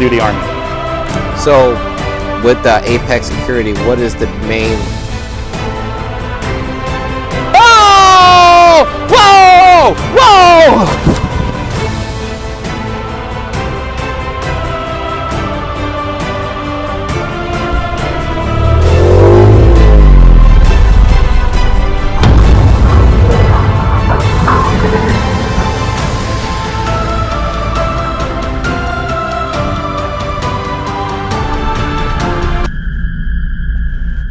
duty Army. So with Apex Security, what is the main... Oh! Whoa! Whoa!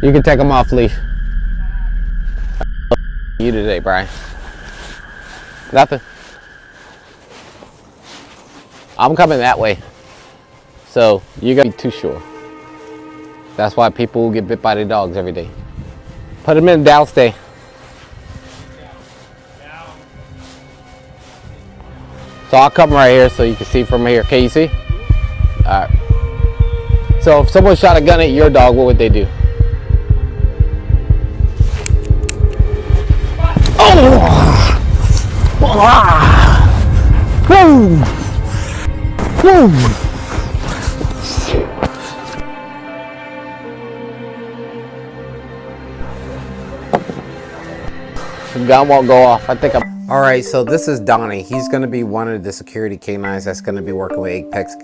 You can take them off leash. You today, Brian. Nothing. I'm coming that way. So you're gonna be too sure. That's why people will get bit by their dogs every day. Put them in downstay. So I'll come right here so you can see from here. Can you see? All right. So if someone shot a gun at your dog, what would they do? The gun won't go off. I think I'm... All right, so this is Donnie. He's going to be one of the security canines that's going to be working with Apex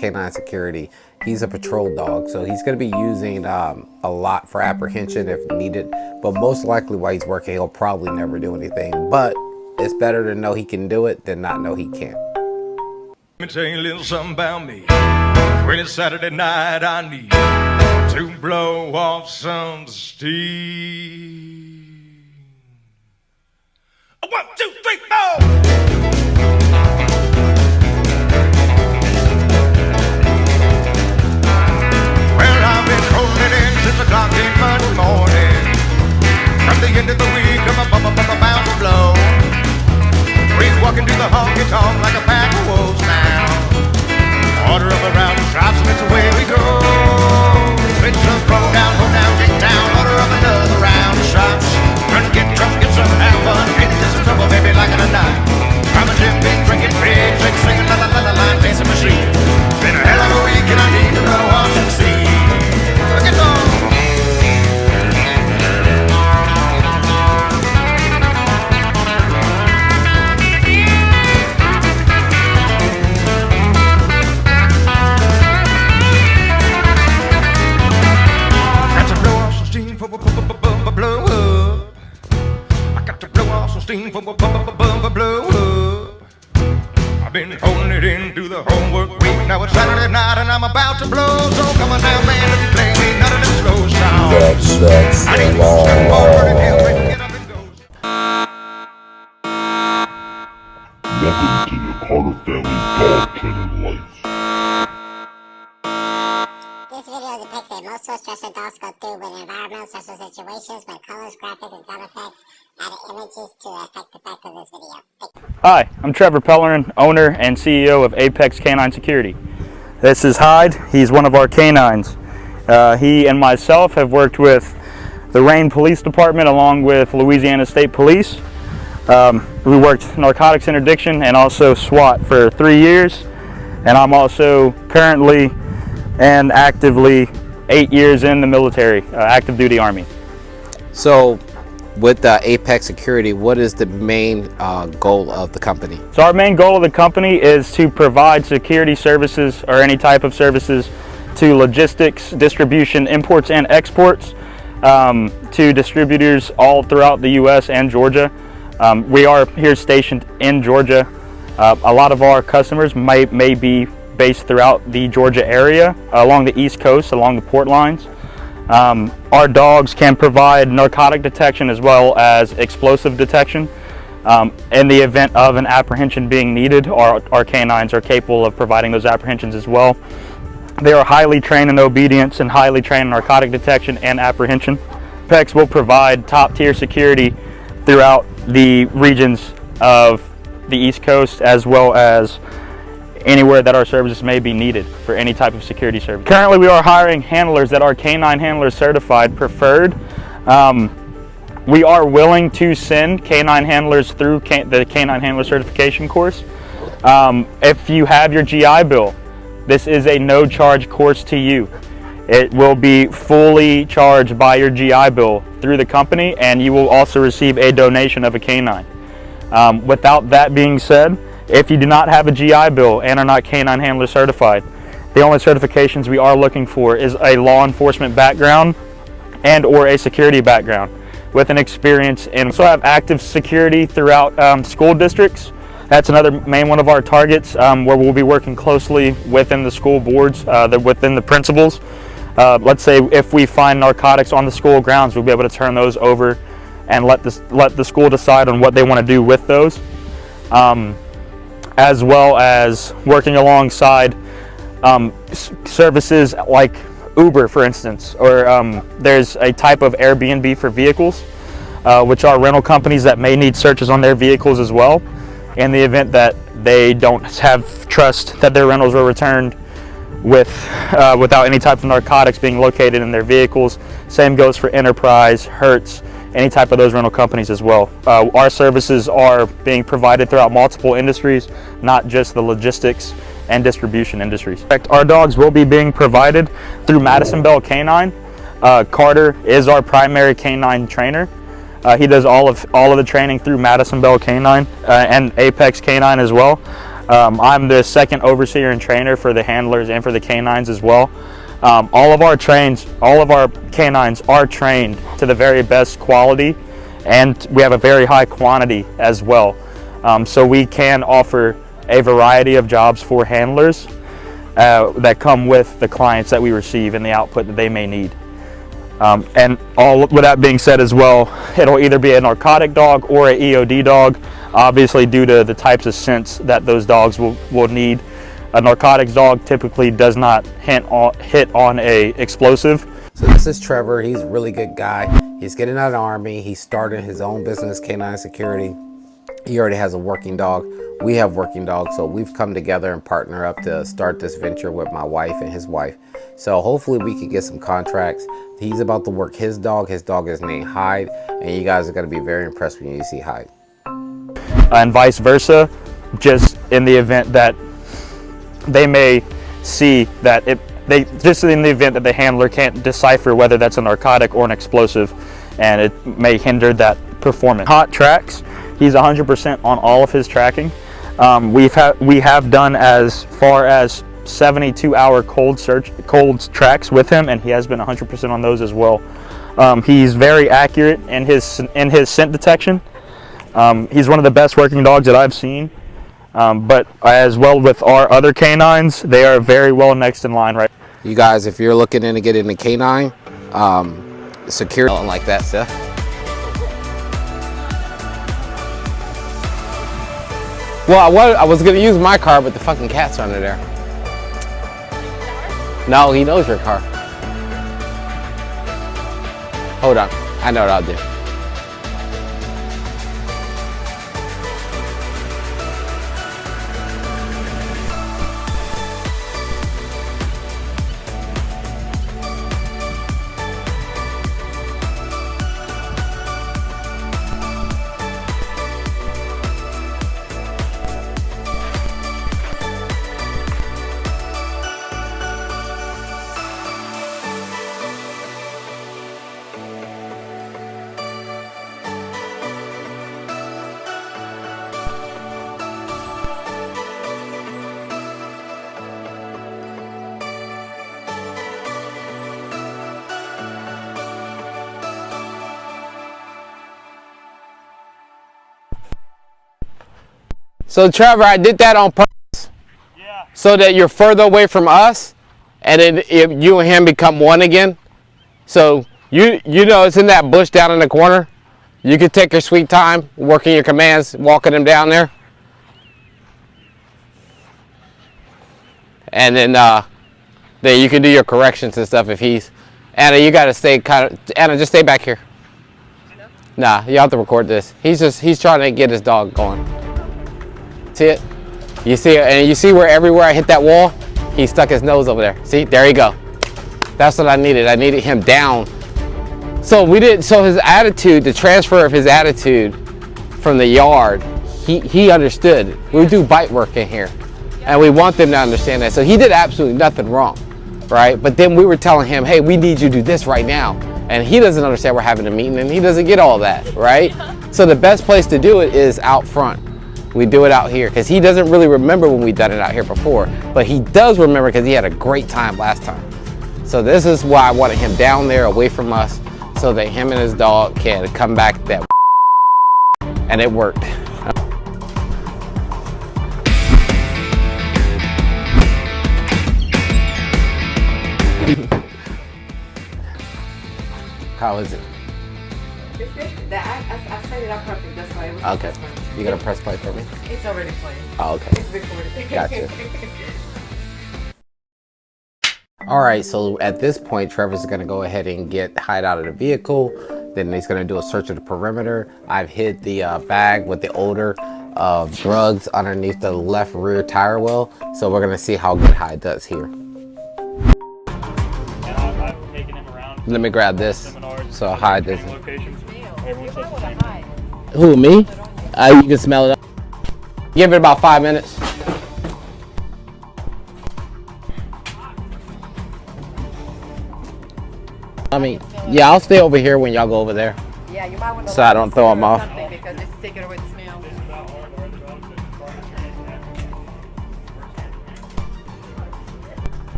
Canine Security. He's a patrol dog, so he's going to be using a lot for apprehension if needed. But most likely while he's working, he'll probably never do anything. But it's better to know he can do it than not know he can't. Let me tell you a little something about me. When it's Saturday night, I need to blow off some steam. 1, 2, 3, 4. Well, I've been rolling in since o'clock in Monday morning. From the end of the week, I'm about to blow. We're walking to the honky tonk like a pack of wolves now. Order up a round of shots and it's away we go. Switch up, roll down, get down. Order up another round of shots. Run, get drunk, get some, have fun. Get into some trouble, baby, like in a night. I'm a gym, big drinking, big drink, singing la la la la line, dancing machine. Been a hell of a week and I need to blow off some steam. Look at those. Blow up. I got to blow off some steam for blow up. I've been holding it in through the whole work week. Now it's Saturday night and I'm about to blow. So come on now, man, let me play me none of them slow songs. I need to start more and help me get up and go. Welcome to the Carter Family Dog Training Life. This video depicts a most stressful dogs go through with environmental social situations when colors, graphics, and sound effects add images to affect the effect of this video. Hi, I'm Trevor Pellerin, owner and CEO of Apex Canine Security. This is Hyde. He's one of our canines. He and myself have worked with the Rayne Police Department along with Louisiana State Police. We worked narcotics interdiction and also SWAT for 3 years. And I'm also currently and actively 8 years in the military, active duty Army. So with Apex Security, what is the main goal of the company? So our main goal of the company is to provide security services or any type of services to logistics, distribution, imports and exports to distributors all throughout the US and Georgia. We are here stationed in Georgia. A lot of our customers may be based throughout the Georgia area, along the East Coast, along the port lines. Our dogs can provide narcotic detection as well as explosive detection. In the event of an apprehension being needed, our canines are capable of providing those apprehensions as well. They are highly trained in obedience and highly trained in narcotic detection and apprehension. Apex will provide top-tier security throughout the regions of the East Coast as well as anywhere that our services may be needed for any type of security service. Currently we are hiring handlers that are Canine Handler Certified Preferred. We are willing to send canine handlers through the Canine Handler Certification course. If you have your GI Bill, This is a no-charge course to you. It will be fully charged by your GI Bill through the company, and you will also receive a donation of a canine. Without that being said, if you do not have a GI Bill and are not canine handler certified, the only certifications we are looking for is a law enforcement background and or a security background with an experience in. We also have active security throughout school districts. That's another main one of our targets, where we'll be working closely within the school boards, within the principals. Let's say if we find narcotics on the school grounds, we'll be able to turn those over and let the school decide on what they want to do with those, as well as working alongside services like Uber, for instance, or there's a type of Airbnb for vehicles, which are rental companies that may need searches on their vehicles as well, in the event that they don't have trust that their rentals were returned without any type of narcotics being located in their vehicles. Same goes for Enterprise, Hertz, any type of those rental companies as well. Our services are being provided throughout multiple industries, not just the logistics and distribution industries. Our dogs will be being provided through Madison Bell Canine. Carter is our primary canine trainer. He does all of the training through Madison Bell Canine and Apex Canine as well. I'm the second overseer and trainer for the handlers and for the canines as well. All of our canines are trained to the very best quality, and we have a very high quantity as well. So we can offer a variety of jobs for handlers that come with the clients that we receive and the output that they may need. And all with that being said as well, it'll either be a narcotic dog or an EOD dog, obviously due to the types of scents that those dogs will need. A narcotics dog typically does not hit on a explosive. So this is Trevor. He's a really good guy. He's getting out of the Army. He's starting his own business, Canine Security. He already has a working dog. We have working dogs, so we've come together and partner up to start this venture with my wife and his wife. So hopefully we can get some contracts. He's about to work his dog. His dog is named Hyde, and you guys are going to be very impressed when you see Hyde. And vice versa, just in the event that they may see that just in the event that the handler can't decipher whether that's a narcotic or an explosive, and it may hinder that performance. Hot tracks, he's 100% on all of his tracking. We have done as far as 72-hour cold tracks with him, and he has been 100% on those as well. He's very accurate in his scent detection. He's one of the best working dogs that I've seen. But as well with our other canines, they are very well next in line, right? You guys, if you're looking to get into canine, security like that stuff. Well, I was gonna use my car, but the fucking cat's under there. No, he knows your car. Hold on, I know what I'll do. So Trevor, I did that on purpose, so that you're further away from us, and then if you and him become one again. So you know it's in that bush down in the corner. You could take your sweet time working your commands, walking him down there, and then you can do your corrections and stuff if he's. Anna, you got to stay Anna, just stay back here. Nah, you have to record this. He's trying to get his dog going. See it? You see it, and you see where everywhere I hit that wall, he stuck his nose over there. See, there you go. That's what I needed. I needed him down. So his attitude, the transfer of his attitude from the yard, he understood. We do bite work in here. And we want them to understand that. So he did absolutely nothing wrong, right? But then we were telling him, hey, we need you to do this right now. And he doesn't understand we're having a meeting, and he doesn't get all that, right? So the best place to do it is out front. We do it out here because he doesn't really remember when we done it out here before, but he does remember because he had a great time last time. So this is why I wanted him down there away from us so that him and his dog can come back that and it worked. How is it? It's good. I set it up perfect. That's why it was. Okay. You gonna press play for me? It's already playing. Oh, okay. It's recorded. Gotcha. All right, so at this point, Trevor's gonna go ahead and get Hyde out of the vehicle. Then he's gonna do a search of the perimeter. I've hid the bag with the odor of drugs underneath the left rear tire well. So we're gonna see how good Hyde does here. I've taken him around. Let me grab this. So Hyde does. Location. Who, me? You can smell it. Give it about 5 minutes. I mean, yeah, I'll stay over here when y'all go over there. Yeah, you might want to. So I don't throw 'em off. Because it's taking away the smell.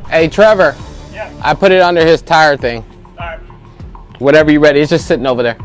Hey, Trevor. Yeah. I put it under his tire thing. All right. Whatever you're ready. It's just sitting over there.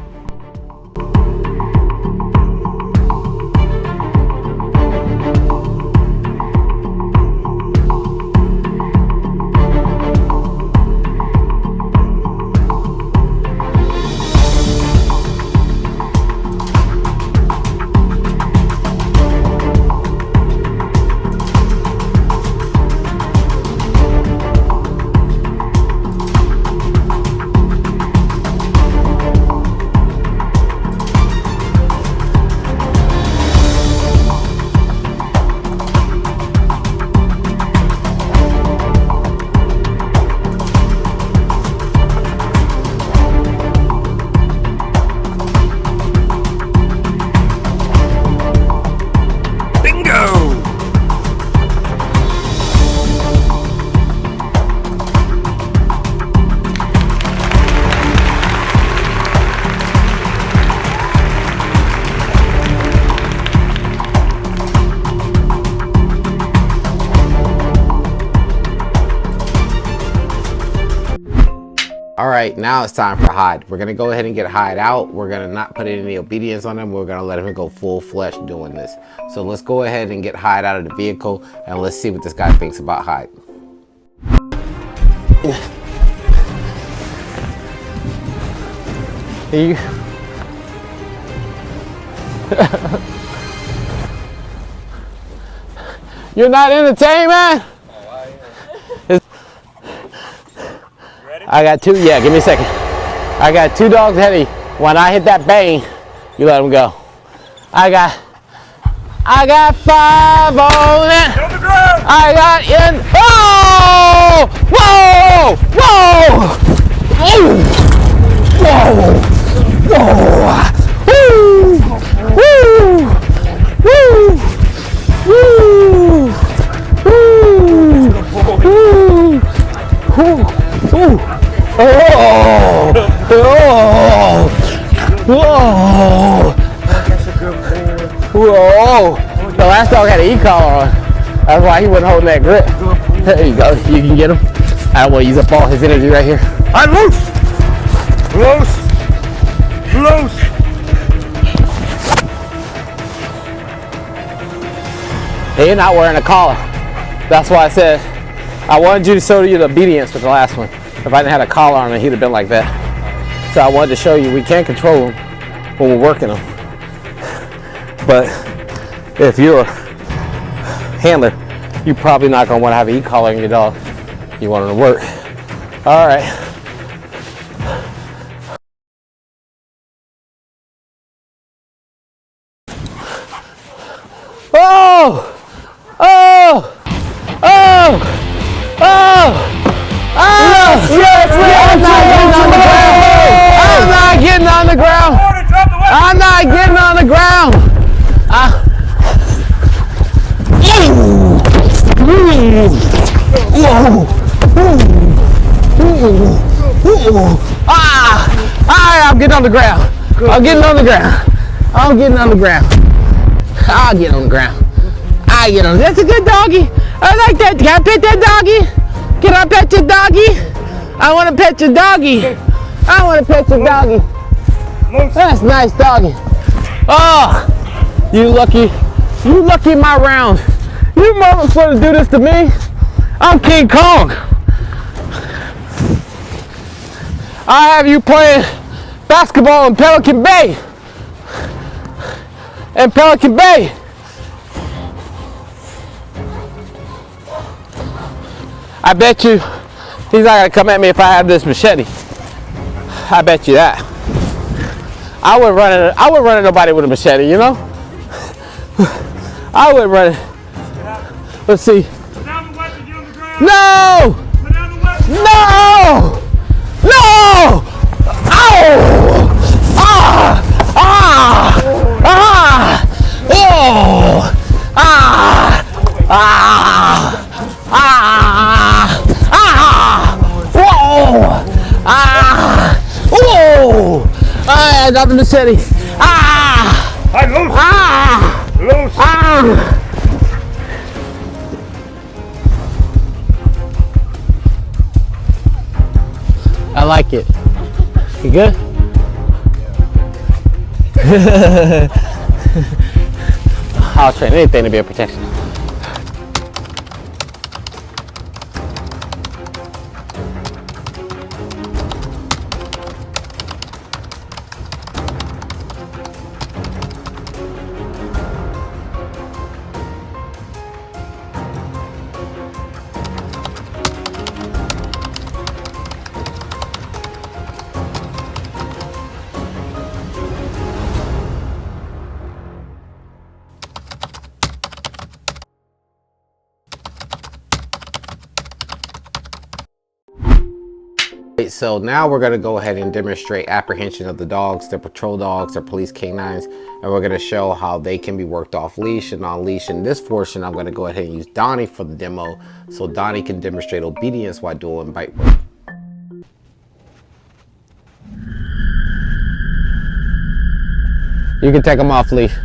All right, now it's time for Hyde. We're gonna go ahead and get Hyde out. We're gonna not put any obedience on him. We're gonna let him go full flesh doing this. So let's go ahead and get Hyde out of the vehicle and let's see what this guy thinks about Hyde. You're not entertained, man? I got two, yeah, give me a second. I got two dogs ahead of you. When I hit that bang, you let them go. I got 5 on it. I got in, oh! Whoa! Whoa! Whoa! Whoa! Woo! Woo! Woo! Woo! Woo! Woo! Ooh. Oh! Oh! Whoa! Whoa! The last dog had an e-collar on. That's why he wasn't holding that grip. There you go. You can get him. I don't want to use up all his energy right here. I'm loose! Loose! Loose! He's not wearing a collar. That's why I said I wanted you to show you the obedience with the last one. If I didn't have a collar on him, he'd have been like that. So I wanted to show you we can control him when we're working him. But if you're a handler, you're probably not going to want to have an e-collar on your dog. You want him to work. All right. Oh! Oh! Oh! Oh! Oh! Yes, I'm not getting on the ground. I'm not getting on the ground. I'm not getting on the ground. I'm getting on the ground. I'm getting on the ground. I'm getting on the ground. I'll get on the ground. I get on. That's a good doggy. I like that. Can I pet that doggy? Can I pet your doggy? I want to pet your doggy. I want to pet your doggy. That's nice doggy. Oh, you lucky my round. You motherfuckers do this to me. I'm King Kong. I have you playing basketball in Pelican Bay. In Pelican Bay. I bet you he's not gonna come at me if I have this machete. I bet you that. I wouldn't run at nobody with a machete, you know? I wouldn't run it. Let's see. Put down the weapon, get on the ground. No! Put down the weapon. No! No! Ow! Ah! Ah! Ah! Oh! Ah! Ah! Ah! Ah! Whoa! Ah! Whoa! Ah! Not the machete. Ah! Hey, loose. Ah! Loose. Ah! I like it. You good? I'll train anything to be a protection. So now we're going to go ahead and demonstrate apprehension of the dogs, their patrol dogs, their police canines, and we're going to show how they can be worked off leash and on leash. In this portion, I'm going to go ahead and use Donnie for the demo so Donnie can demonstrate obedience while doing bite work. You can take them off leash.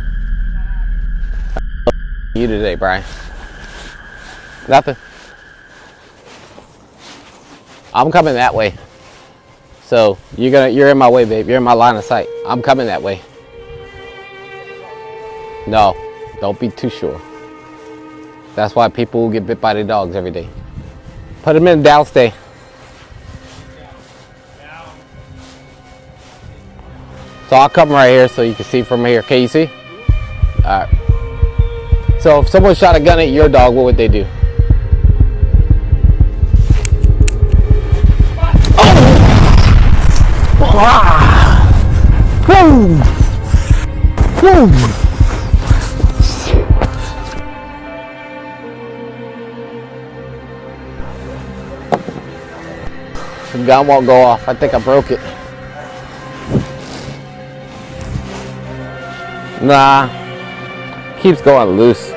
You today, Brian. Nothing. I'm coming that way. So you're in my way, babe. You're in my line of sight. I'm coming that way. No, don't be too sure. That's why people get bit by their dogs every day. Put them in downstay. So I'll come right here so you can see from here. Can you see? All right. So if someone shot a gun at your dog, what would they do? The gun won't go off. I think I broke it. Nah, keeps going loose.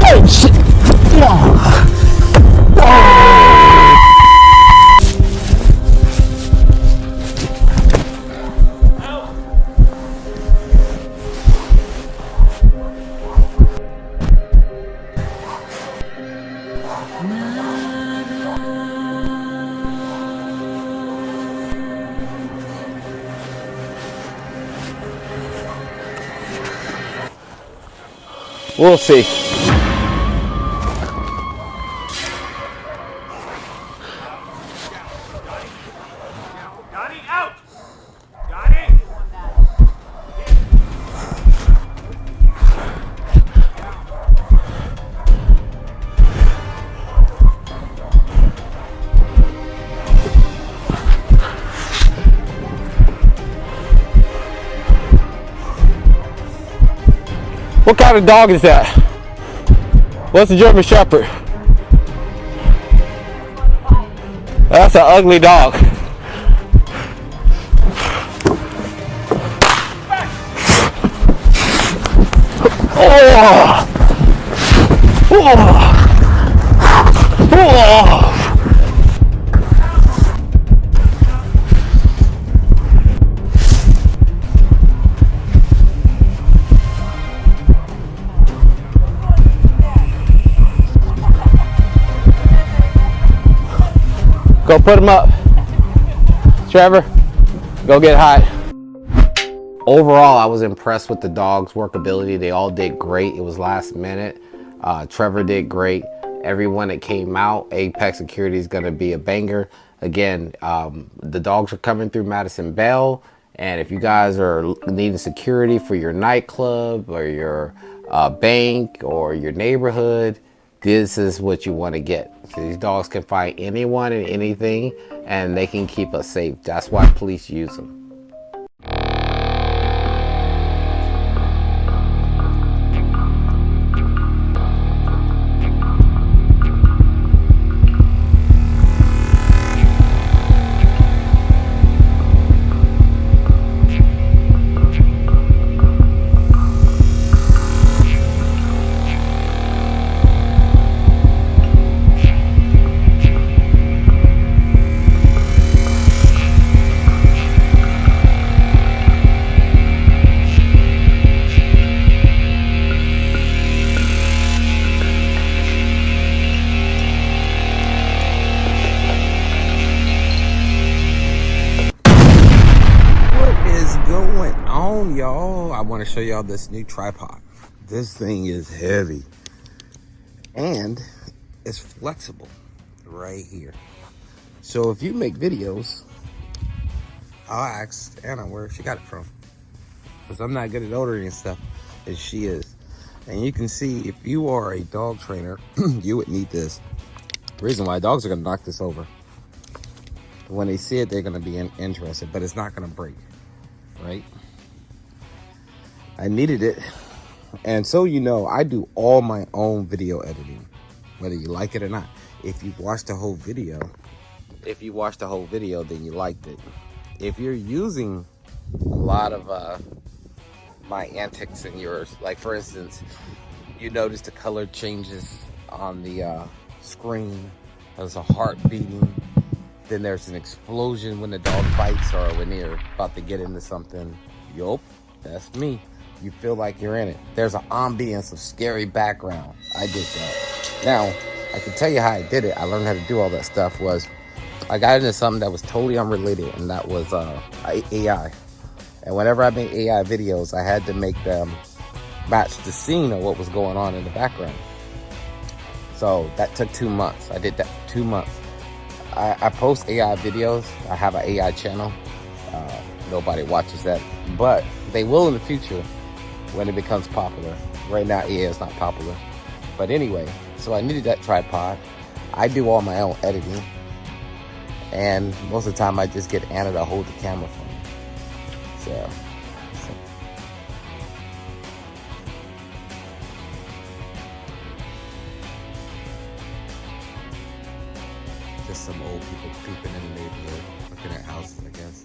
Oh shit! We'll see. Got it out. Got it. What kind of dog is that? What's a German Shepherd? That's an ugly dog. Go put him up. Trevor, go get hot. Overall, I was impressed with the dog's workability. They all did great. It was last minute. Trevor did great. Everyone that came out, Apex Security is going to be a banger. Again, the dogs are coming through Madison Bell. And if you guys are needing security for your nightclub or your bank or your neighborhood, this is what you want to get. So these dogs can find anyone and anything, and they can keep us safe. That's why police use them. Y'all, I want to show y'all this new tripod. This thing is heavy and it's flexible right here. So if you make videos, I'll ask Anna where she got it from, because I'm not good at ordering stuff as she is. And you can see, if you are a dog trainer, you would need this. The reason why dogs are going to knock this over. When they see it, they're going to be interested, but it's not going to break, right? I needed it. And so, you know, I do all my own video editing, whether you like it or not. If you watched the whole video, then you liked it. If you're using a lot of my antics in yours, like for instance, you notice the color changes on the screen. There's a heart beating. Then there's an explosion when the dog bites or when you're about to get into something. Yup, that's me. You feel like you're in it. There's an ambience of scary background. I did that. Now, I can tell you how I did it. I learned how to do all that stuff was I got into something that was totally unrelated, and that was AI. And whenever I made AI videos, I had to make them match the scene of what was going on in the background. So that took 2 months. I did that for 2 months. I post AI videos. I have an AI channel. Nobody watches that, but they will in the future when it becomes popular. Right now, AI is not popular. But anyway, so I needed that tripod. I do all my own editing. And most of the time, I just get Anna to hold the camera for me. So. Just some old people creeping in the neighborhood, looking at houses, I guess.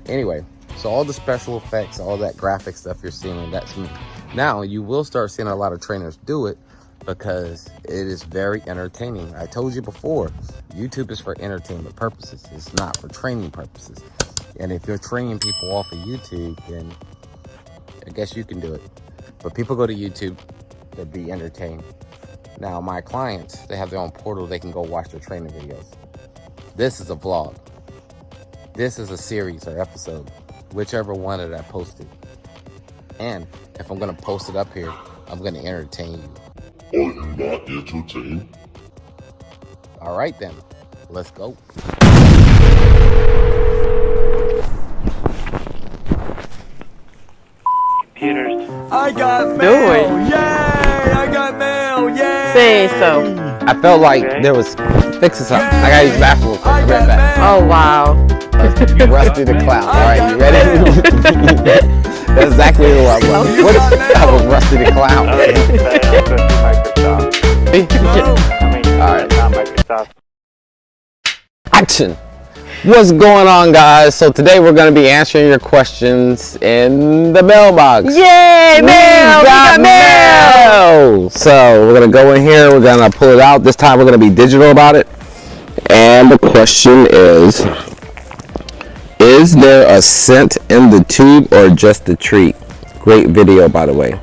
Anyway, so all the special effects, all that graphic stuff you're seeing, that's me. Now, you will start seeing a lot of trainers do it because it is very entertaining. I told you before, YouTube is for entertainment purposes. It's not for training purposes. And if you're training people off of YouTube, then I guess you can do it. But people go to YouTube to be entertained. Now, my clients, they have their own portal. They can go watch their training videos. This is a vlog. This is a series or episode, whichever one that I posted. And if I'm going to post it up here, I'm going to entertain you. Are you not entertained? All right, then. Let's go. Computers. I got mail! Yay! I got mail! Yay! Say so. I felt like there was fixing something. I got to use the bathroom real quick. I'll be right back. Oh, wow. Rusty the Clown. All right, you ready? That's exactly who I was. What is I was Rusty the Clown. Microsoft. All right. Not Microsoft. Action. What's going on, guys? So today we're going to be answering your questions in the mailbox. Yay, mail! We got mail! So we're going to go in here. We're going to pull it out. This time we're going to be digital about it. And the question is there a scent in the tube or just the treat? Great video, by the way.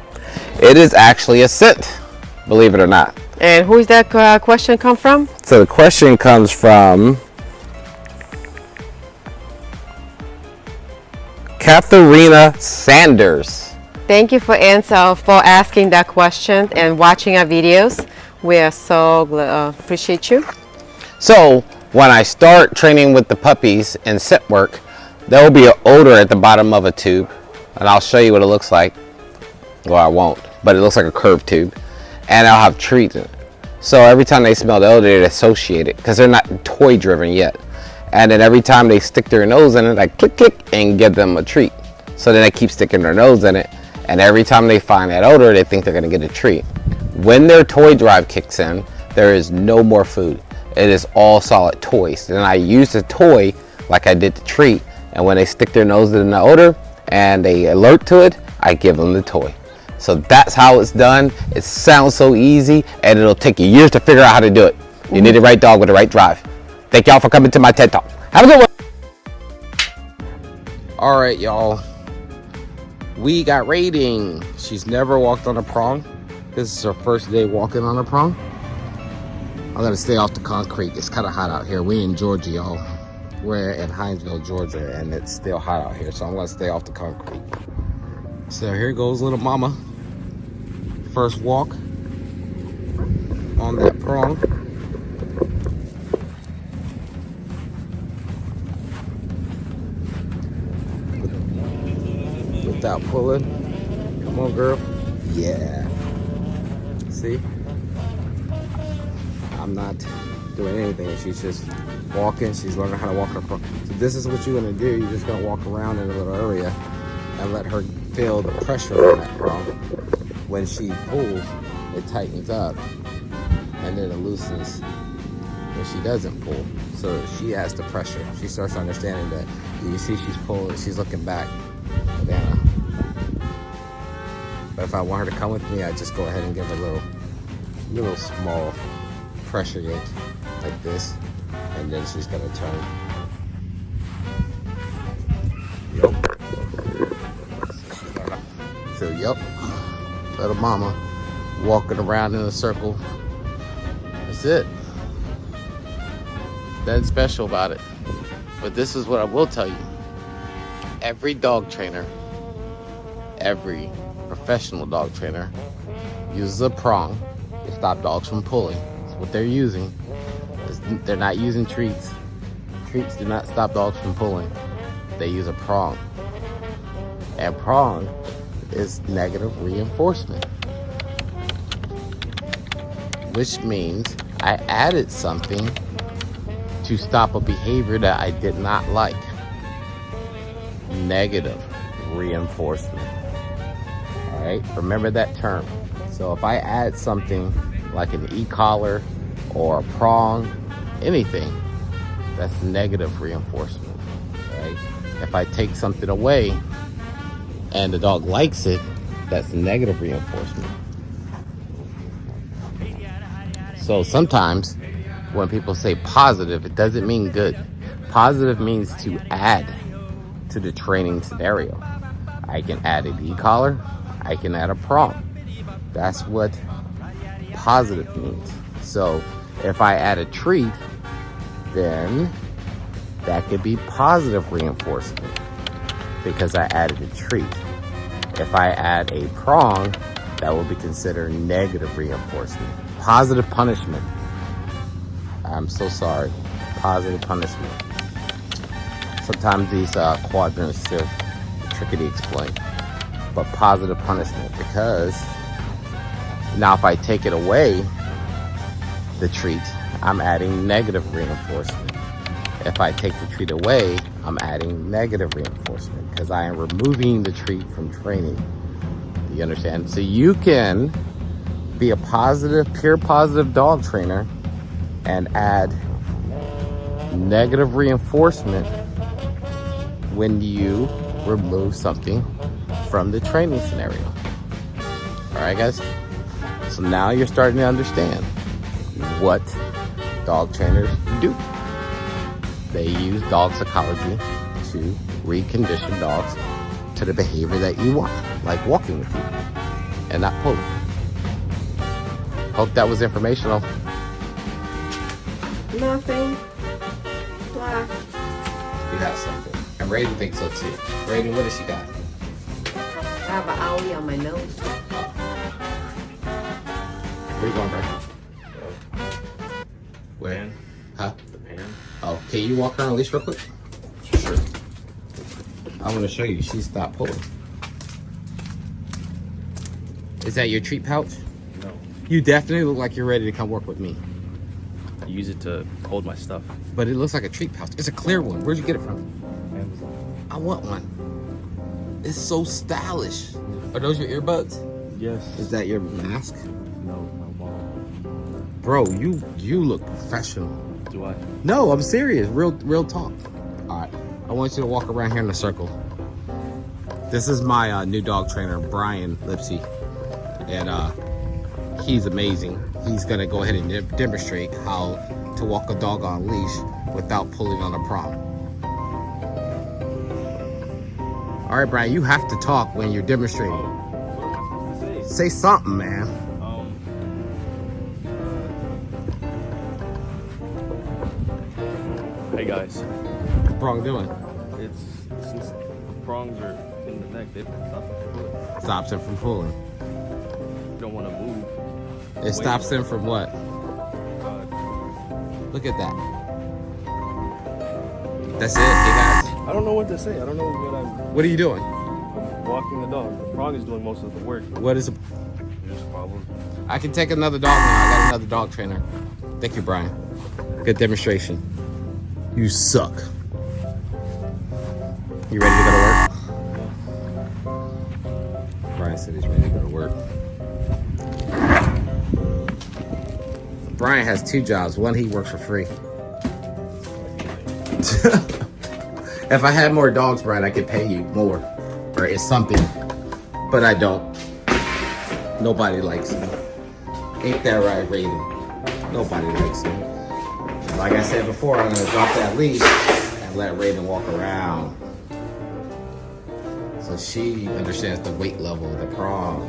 It is actually a scent, believe it or not. And who is that question come from? So the question comes from Katharina Sanders. Thank you for asking that question and watching our videos. We are so appreciate you. So when I start training with the puppies in scent work, there will be an odor at the bottom of a tube, and I'll show you what it looks like. Well, I won't, but it looks like a curved tube, and I'll have treats in it. So every time they smell the odor, they associate it because they're not toy driven yet. And then every time they stick their nose in it, I click, click, and give them a treat. So then they keep sticking their nose in it. And every time they find that odor, they think they're gonna get a treat. When their toy drive kicks in, there is no more food. It is all solid toys. Then I use the toy like I did the treat. And when they stick their nose in the odor and they alert to it, I give them the toy. So that's how it's done. It sounds so easy, and it'll take you years to figure out how to do it. You need the right dog with the right drive. Thank y'all for coming to my TED Talk. Have a good one. All right, y'all. We got rating. She's never walked on a prong. This is her first day walking on a prong. I'm gonna stay off the concrete. It's kind of hot out here. We in Georgia, y'all. We're in Hinesville, Georgia, and it's still hot out here, so I'm gonna stay off the concrete. So here goes little mama. First walk on that prong. Without pulling. Come on, girl. Yeah. See? I'm not doing anything. She's just walking. She's learning how to walk her prong. So this is what you're gonna do. You're just gonna walk around in a little area and let her feel the pressure on that prong. When she pulls, it tightens up, and then it loosens when she doesn't pull. So she has the pressure. She starts understanding that. You see she's pulling, she's looking back. Banana. But if I want her to come with me, I just go ahead and give her a little small pressure yank like this, and then she's gonna turn. Yup. So yup, little mama walking around in a circle. That's it. Nothing special about it. But this is what I will tell you. Every dog trainer, every professional dog trainer uses a prong to stop dogs from pulling. That's what they're using. They're not using treats. Treats do not stop dogs from pulling. They use a prong. And prong is negative reinforcement, which means I added something to stop a behavior that I did not like. Negative reinforcement. All right, remember that term. So if I add something like an e-collar or a prong, anything, that's negative reinforcement. Right? If I take something away and the dog likes it, that's negative reinforcement. So sometimes when people say positive, it doesn't mean good. Positive means to add to the training scenario. I can add an e-collar, I can add a prong. That's what positive means. So if I add a treat, then that could be positive reinforcement because I added a treat. If I add a prong, that will be considered negative reinforcement. Positive punishment. I'm so sorry. Positive punishment. Sometimes these quadrants are tricky to explain. But positive punishment, because now if I take it away, the treat, I'm adding negative reinforcement. If I take the treat away, I'm adding negative reinforcement because I am removing the treat from training. Do you understand? So you can be a positive, pure positive dog trainer and add negative reinforcement when you remove something from the training scenario. All right, guys? So now you're starting to understand what dog trainers do. They use dog psychology to recondition dogs to the behavior that you want, like walking with you and not pulling. Hope that was informational. Nothing. Why? You have something. And Raiden thinks so too. Raiden, what has she got? I have an owie on my nose. Where you going, bro? Where? Huh? The pan? Oh, can you walk her on a leash real quick? Sure. I want to show you. She stopped pulling. Is that your treat pouch? No. You definitely look like you're ready to come work with me. I use it to hold my stuff. But it looks like a treat pouch. It's a clear one. Where'd you get it from? Amazon. I want one. It's so stylish. Are those your earbuds? Yes. Is that your mask? No, my mom. Bro, you look professional. Do I? No, I'm serious. Real talk. All right. I want you to walk around here in a circle. This is my new dog trainer, Brian Lipsy. And he's amazing. He's gonna go ahead and demonstrate how to walk a dog on a leash without pulling on a prong. All right, Brian, you have to talk when you're demonstrating. What am I supposed to say? Say something, man. Hey guys. What's the prong doing? It's since prongs are in the neck, they stop from pulling. Stops him from pulling. You don't want to move. It stops him from what? Look at that. That's it, hey guys. I don't know what to say. I don't know What are you doing? I'm walking the dog. The prong is doing most of the work. What is it? Just follow. I can take another dog now. I got another dog trainer. Thank you, Brian. Good demonstration. You suck. You ready to go to work? Brian said he's ready to go to work. Brian has two jobs. One, he works for free. If I had more dogs, Brian, I could pay you more. Or it's something. But I don't. Nobody likes me. Ain't that right, Raiden? Nobody likes me. Like I said before, I'm gonna drop that leash and let Raiden walk around. So she understands the weight level of the prong.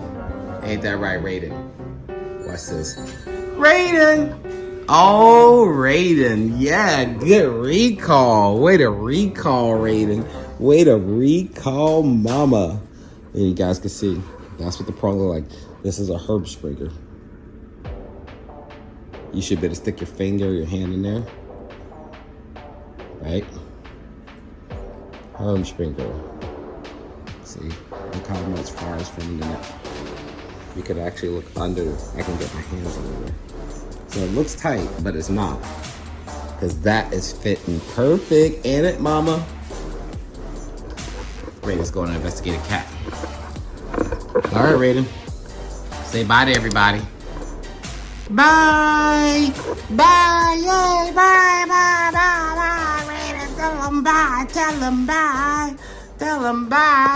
Ain't that right, Raiden? Watch this. Raiden! Oh, Raiden. Yeah, good recall. Way to recall, Raiden. Way to recall mama. And you guys can see, that's what the prong look like. This is a herb springer. You should be able to stick your finger, your hand in there. Right? Herb springer. See, look how much far is from the neck. You could actually look under. I can get my hands under there. So it looks tight, but it's not. Because that is fitting perfect. Ain't it, mama? Raiden's going to investigate a cat. All right, Raiden. Say bye to everybody. Bye! Bye! Yay! Bye! Bye! Bye! Bye! Raiden, tell them bye! Tell them bye! Tell them bye!